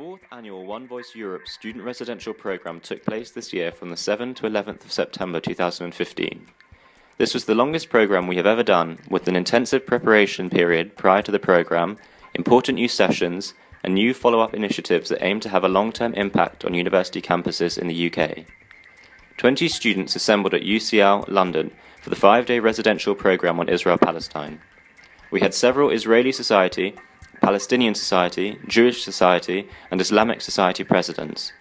fourth annual One Voice Europe student residential programme took place this year from the 7th to 11th of September 2015. This was the longest programme we have ever done, with an intensive preparation period prior to the programme, important new sessions, and new follow-up initiatives that aim to have a long-term impact on university campuses in the UK. 20 students assembled at UCL, London, for the 5-day residential programme on Israel-Palestine. We had several Israeli Society, Palestinian Society, Jewish Society, and Islamic Society presidents.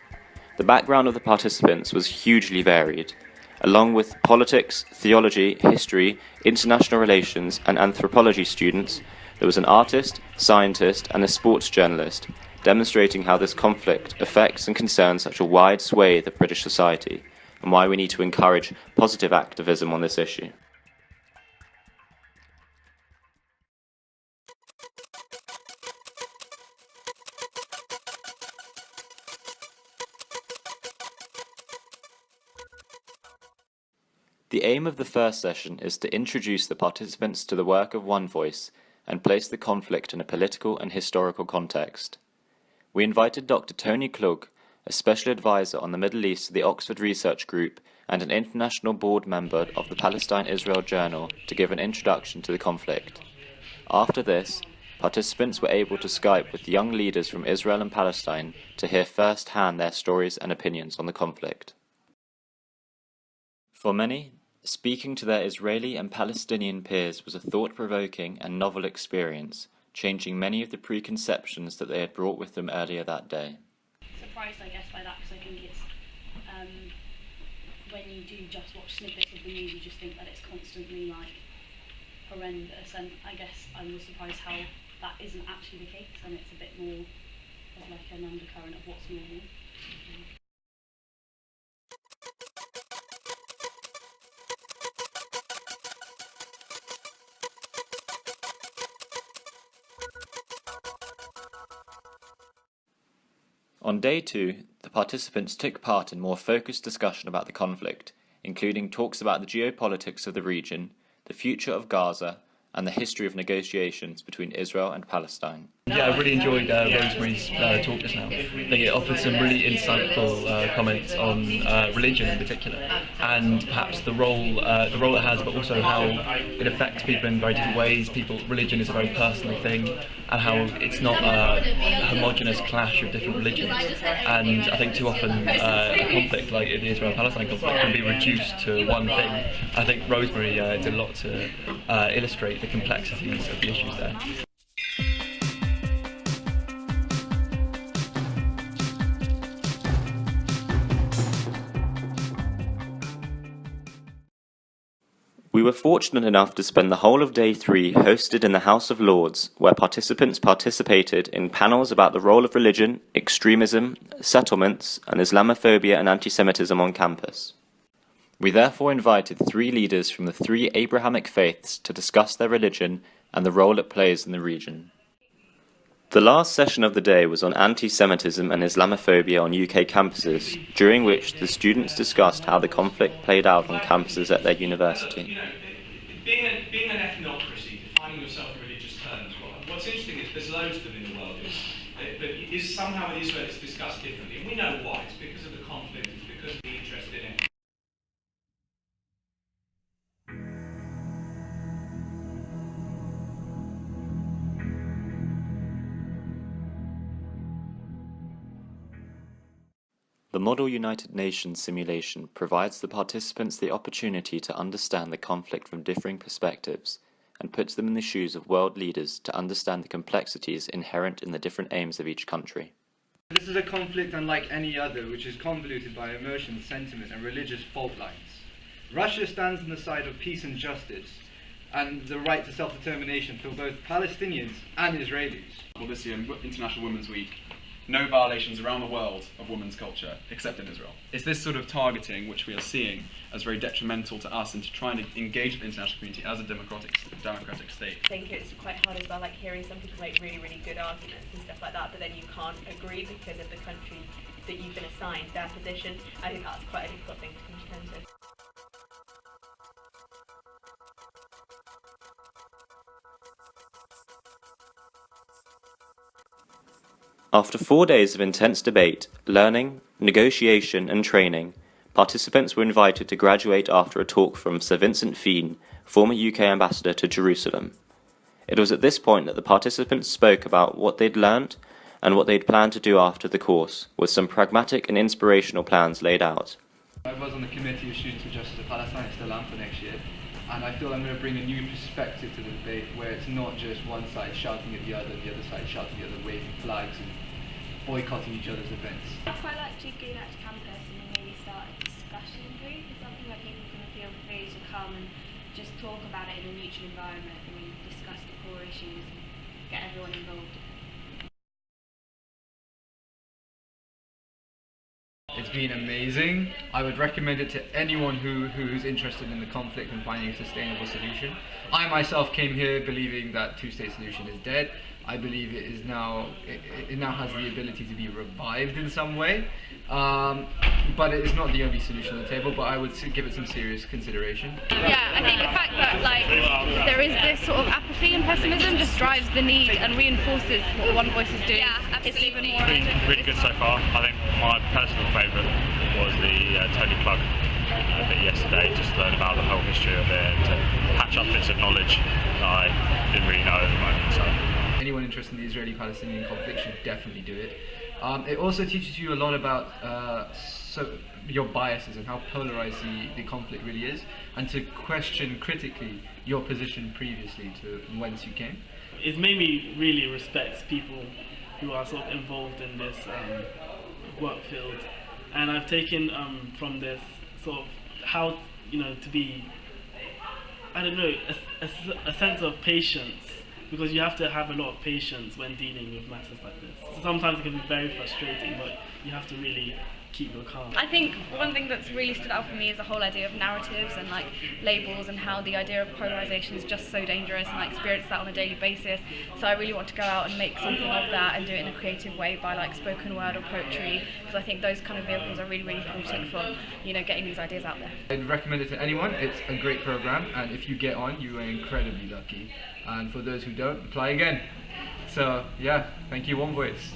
The background of the participants was hugely varied. Along with politics, theology, history, international relations, and anthropology students, there was an artist, scientist, and a sports journalist, demonstrating how this conflict affects and concerns such a wide swathe of British society, and why we need to encourage positive activism on this issue. The aim of the first session is to introduce the participants to the work of One Voice and place the conflict in a political and historical context. We invited Dr. Tony Klug, a special advisor on the Middle East to the Oxford Research Group and an international board member of the Palestine-Israel Journal, to give an introduction to the conflict. After this, participants were able to Skype with young leaders from Israel and Palestine to hear first-hand their stories and opinions on the conflict. For many, speaking to their Israeli and Palestinian peers was a thought-provoking and novel experience, changing many of the preconceptions that they had brought with them earlier that day. Surprised, I guess, by that, because I think it's when you do just watch snippets of the news, you just think that it's constantly like horrendous, and I guess I was surprised how that isn't actually the case, and it's a bit more of like an undercurrent of what's normal. On day 2, the participants took part in more focused discussion about the conflict, including talks about the geopolitics of the region, the future of Gaza, and the history of negotiations between Israel and Palestine. Yeah, I really enjoyed Rosemary's talk just now. I think it offered some really insightful comments on religion in particular, and perhaps the role it has, but also how it affects people in very different ways. Religion is a very personal thing, and how it's not a homogenous clash of different religions. And I think too often a conflict like the Israel-Palestine conflict can be reduced to one thing. I think Rosemary did a lot to illustrate the complexities of the issues there. We were fortunate enough to spend the whole of day 3 hosted in the House of Lords, where participants participated in panels about the role of religion, extremism, settlements, and Islamophobia and anti-Semitism on campus. We therefore invited 3 leaders from the 3 Abrahamic faiths to discuss their religion and the role it plays in the region. The last session of the day was on anti-Semitism and Islamophobia on UK campuses, during which the students discussed how the conflict played out on campuses at their university. Being an ethnocracy, defining yourself in religious terms, what's interesting is there's loads of them in the world, but somehow in Israel it's discussed differently, and we know why. It's because of the conflict, it's because of the interest in it. The Model United Nations simulation provides the participants the opportunity to understand the conflict from differing perspectives, and puts them in the shoes of world leaders to understand the complexities inherent in the different aims of each country. This is a conflict unlike any other, which is convoluted by emotion, sentiment, and religious fault lines. Russia stands on the side of peace and justice, and the right to self-determination for both Palestinians and Israelis. Well, this year, International Women's Week, no violations around the world of women's culture, except in Israel. It's this sort of targeting which we are seeing as very detrimental to us and to trying to engage with the international community as a democratic state. I think it's quite hard as well, like hearing some people make really, really good arguments and stuff like that, but then you can't agree because of the country that you've been assigned, their position. I think that's quite a difficult thing to come to terms with. After 4 days of intense debate, learning, negotiation and training, participants were invited to graduate after a talk from Sir Vincent Fien, former UK ambassador to Jerusalem. It was at this point that the participants spoke about what they'd learned and what they'd planned to do after the course, with some pragmatic and inspirational plans laid out. I was on the committee of Students for Justice of Palestine at Still for next year, and I feel I'm going to bring a new perspective to the debate where it's not just one side shouting at the other side shouting at the other, waving flags and boycotting each other's events. I quite like to go back to campus and maybe start a discussion group or something where people can feel free to come and just talk about it in a neutral environment and discuss the core issues and get everyone involved. It's been amazing. I would recommend it to anyone who's interested in the conflict and finding a sustainable solution. I myself came here believing that two-state solution is dead. I believe it is now it now has the ability to be revived in some way, but it is not the only solution on the table. But I would give it some serious consideration. Yeah, I think the fact that there is this sort of apathy and pessimism just drives the need and reinforces what One Voice is doing. Yeah, absolutely. It's even more. It's been really good so far. I think my personal favourite was the Tony Plug bit yesterday, just to learn about the whole history of it, to patch up bits of knowledge that I didn't really know at the moment. So. Anyone interested in the Israeli-Palestinian conflict should definitely do it. It also teaches you a lot about your biases and how polarized the conflict really is, and to question critically your position previously to whence you came. It's made me really respect people who are sort of involved in this work field, and I've taken from this sort of how to be, I don't know, a sense of patience, because you have to have a lot of patience when dealing with matters like this. So sometimes it can be very frustrating, but you have to really keep your calm. I think one thing that's really stood out for me is the whole idea of narratives and labels, and how the idea of polarization is just so dangerous, and I experience that on a daily basis. So I really want to go out and make something of that and do it in a creative way by spoken word or poetry, because I think those kind of vehicles are really, really important for getting these ideas out there. I'd recommend it to anyone. It's a great program, and if you get on, you are incredibly lucky. And for those who don't, apply again. So yeah, thank you, One Voice.